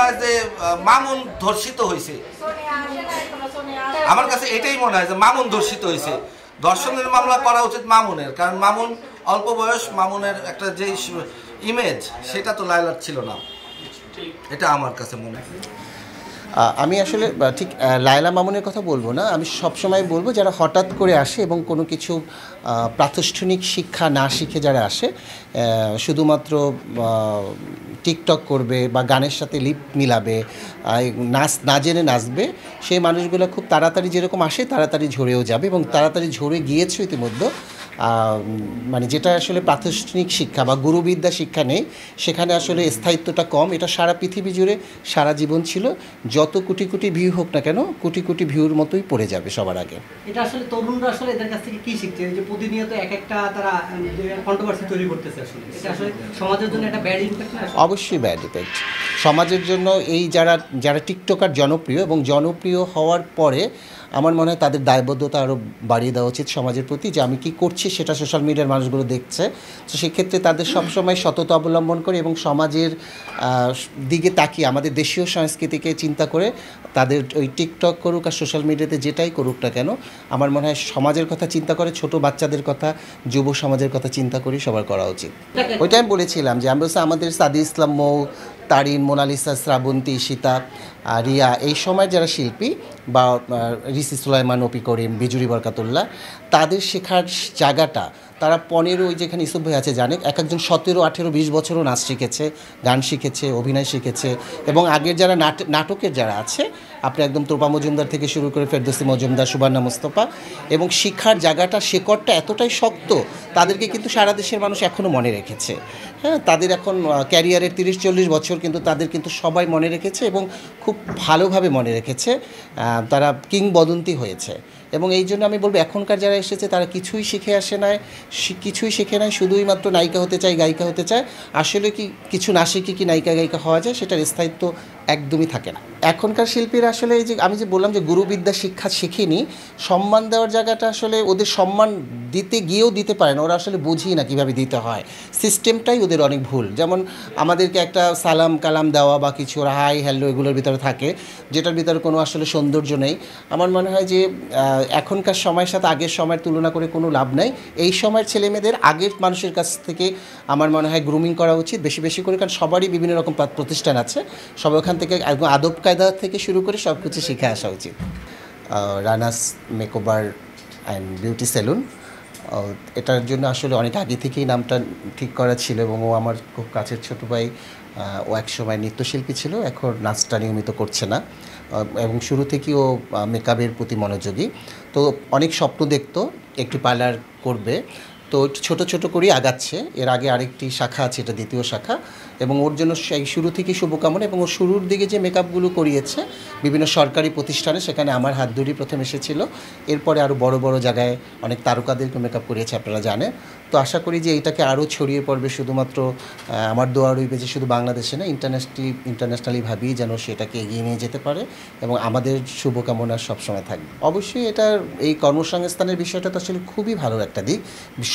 হয় যে মামুন ধর্ষিত হয়েছে, আমার কাছে এটাই মনে হয় যে মামুন ধর্ষিত হয়েছে। ধর্ষণের মামলা করা উচিত মামুনের, কারণ মামুন অল্প বয়স, মামুনের একটা যে ইমেজ সেটা তো লায়লার ছিল না, এটা আমার কাছে মনে হয়। আমি আসলে ঠিক লায়লা মামুনের কথা বলবো না, আমি সবসময় বলবো যারা হঠাৎ করে আসে এবং কোনো কিছু প্রাতিষ্ঠানিক শিক্ষা না শিখে যারা আসে, শুধুমাত্র টিকটক করবে বা গানের সাথে লিপ মিলাবে, নাচ না জেনে নাচবে, সেই মানুষগুলো খুব তাড়াতাড়ি যেরকম আসে তাড়াতাড়ি ঝরেও যাবে এবং তাড়াতাড়ি ঝরে গিয়েছে ইতিমধ্যে। মানে যেটা আসলে প্রাতিষ্ঠানিক শিক্ষা বা গুরুবিদ্যা শিক্ষা নেই, সেখানে আসলে স্থায়িত্বটা কম। এটা সারা পৃথিবী জুড়ে সারা জীবন ছিল, যত কোটি কোটি ভিউ হোক না কেন কোটি কোটি ভিউর মতোই পড়ে যাবে সবার আগে। এটা আসলে তরুণরা আসলে এদের কাছ থেকে কি শিখছে, যে প্রতিনিয়ত এক একটা তারা কন্ট্রোভার্সি তৈরি করতেছে, আসলে এটা আসলে সমাজের জন্য একটা ব্যাড ইম্প্যাক্ট না? অবশ্যই ব্যাড ইম্প্যাক্ট সমাজের জন্য। এই যারা টিকটকার জনপ্রিয় এবং জনপ্রিয় হওয়ার পরে আমার মনে হয় তাদের দায়বদ্ধতা আরও বাড়িয়ে দেওয়া উচিত সমাজের প্রতি, যে আমি কি করছি সেটা সোশ্যাল মিডিয়ার মানুষগুলো দেখছে। তো সেক্ষেত্রে তাদের সবসময় সততা অবলম্বন করে এবং সমাজের দিকে তাকিয়ে আমাদের দেশীয় সংস্কৃতিকে চিন্তা করে তাদের ওই টিকটক করুক আর সোশ্যাল মিডিয়াতে যেটাই করুক না কেন, আমার মনে হয় সমাজের কথা চিন্তা করে, ছোট বাচ্চাদের কথা, যুব সমাজের কথা চিন্তা করি সবার করা উচিত। ওইটা আমি বলেছিলাম যে আমরা আমাদের সাদি ইসলাম মৌ, তারিন, মোনালিসা, শ্রাবন্তী, সীতা, রিয়া, এই সময় যারা শিল্পী বা রিসি সুলাইমান, অপি করিম, বিজুরি বরকাতুল্লাহ, তাদের শেখার জায়গাটা তারা 15 যেখানে ইসুফ ভাই আছে জানে, এক একজন 17, 18, 20 বছরও নাচ শিখেছে, গান শিখেছে, অভিনয় শিখেছে। এবং আগের যারা নাটকের যারা আছে, আপনি একদম তোপা মজুমদার থেকে শুরু করে ফেরদৌসী মজুমদার, সুবর্ণা মুস্তফা, এবং শিক্ষার জায়গাটা শেকড়টা এতটাই শক্ত, তাদেরকে কিন্তু সারা দেশের মানুষ এখনও মনে রেখেছে। হ্যাঁ, তাদের এখন ক্যারিয়ারের 30-40 বছর কিন্তু তাদের কিন্তু সবাই মনে রেখেছে এবং খুব ভালোভাবে মনে রেখেছে, তারা কিংবদন্তি হয়েছে। এবং এই জন্য আমি বলবো এখনকার যারা এসেছে তারা কিছুই শিখে আসে নাই, কিছুই শিখে নাই, শুধুই মাত্র নায়িকা হতে চায়, গায়িকা হতে চায়। আসলে কি কিছু না শিখে কি নায়িকা গায়িকা হওয়া যায়, সেটার স্থায়িত্ব একদমই থাকে না। এখনকার শিল্পীরা আসলে এই যে আমি যে বললাম যে গুরুবিদ্যা শিক্ষা শিখিনি, সম্মান দেওয়ার জায়গাটা আসলে ওদের সম্মান দিতে গিয়েও দিতে পারে না, ওরা আসলে বুঝি না কীভাবে দিতে হয়, সিস্টেমটাই ওদের অনেক ভুল। যেমন আমাদেরকে একটা সালাম কালাম দেওয়া বা কিছু ওরা হাই হ্যালো এগুলোর ভিতরে থাকে, যেটার ভিতরে কোনো আসলে সৌন্দর্য নেই। আমার মনে হয় যে এখনকার সময়ের সাথে আগের সময়ের তুলনা করে কোনো লাভ নাই। এই সময়ের ছেলেমেয়েদের আগের মানুষের কাছ থেকে আমার মনে হয় গ্রুমিং করা উচিত বেশি বেশি করে, কারণ সবারই বিভিন্ন রকম প্রতিষ্ঠান আছে, সব ওখান থেকে একদম আদব কায়দা থেকে শুরু করে সব কিছু শিখে আসা উচিত। Rana's makeover and beauty salon, এটার জন্য আসলে অনেক আগে থেকেই নামটা ঠিক করা ছিল এবং ও আমার খুব কাছের ছোটো ভাই, ও এক সময় নৃত্যশিল্পী ছিল, এখন নাচটা নিয়মিত করছে না এবং শুরু থেকেই ও মেকআপের প্রতি মনোযোগী। তো অনেক স্বপ্ন দেখতো একটি পার্লার করবে, তো ছোট ছোট করেই আগাচ্ছে। এর আগে আরেকটি শাখা আছে, এটা দ্বিতীয় শাখা, এবং ওর জন্য সেই শুরু থেকেই শুভকামনা। এবং ওর শুরুর দিকে যে মেকআপগুলো করিয়েছে বিভিন্ন সরকারি প্রতিষ্ঠানে, সেখানে আমার হাত ধরেই প্রথম এসেছিল, এরপরে আরও বড় বড় জায়গায় অনেক তারকাদেরকে মেকআপ করিয়েছে, আপনারা জানেন। তো আশা করি যে এইটাকে আরও ছড়িয়ে পড়বে, শুধুমাত্র আমার দোয়া রইবে যে শুধু বাংলাদেশে না, ইন্টারন্যাশনালি ভাবি যেন সেটাকে এগিয়ে নিয়ে যেতে পারে, এবং আমাদের শুভকামনা সবসময় থাকবে। অবশ্যই এটার এই কর্মসংস্থানের বিষয়টা তো আসলে খুবই ভালো একটা দিক,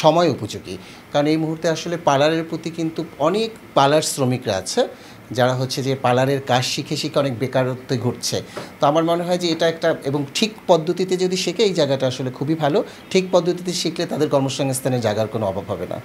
সময় উপযোগী, কারণ এই মুহূর্তে আসলে পার্লারের প্রতি কিন্তু অনেক পার্লার শ্রমিকরা আছে যারা হচ্ছে যে পার্লারের কাজ শিখে শিখে অনেক বেকারত্বে ঘুরছে। তো আমার মনে হয় যে এটা একটা, এবং ঠিক পদ্ধতিতে যদি শেখে এই জায়গাটা আসলে খুবই ভালো, ঠিক পদ্ধতিতে শিখলে তাদের কর্মসংস্থানের জায়গার কোনো অভাব হবে না।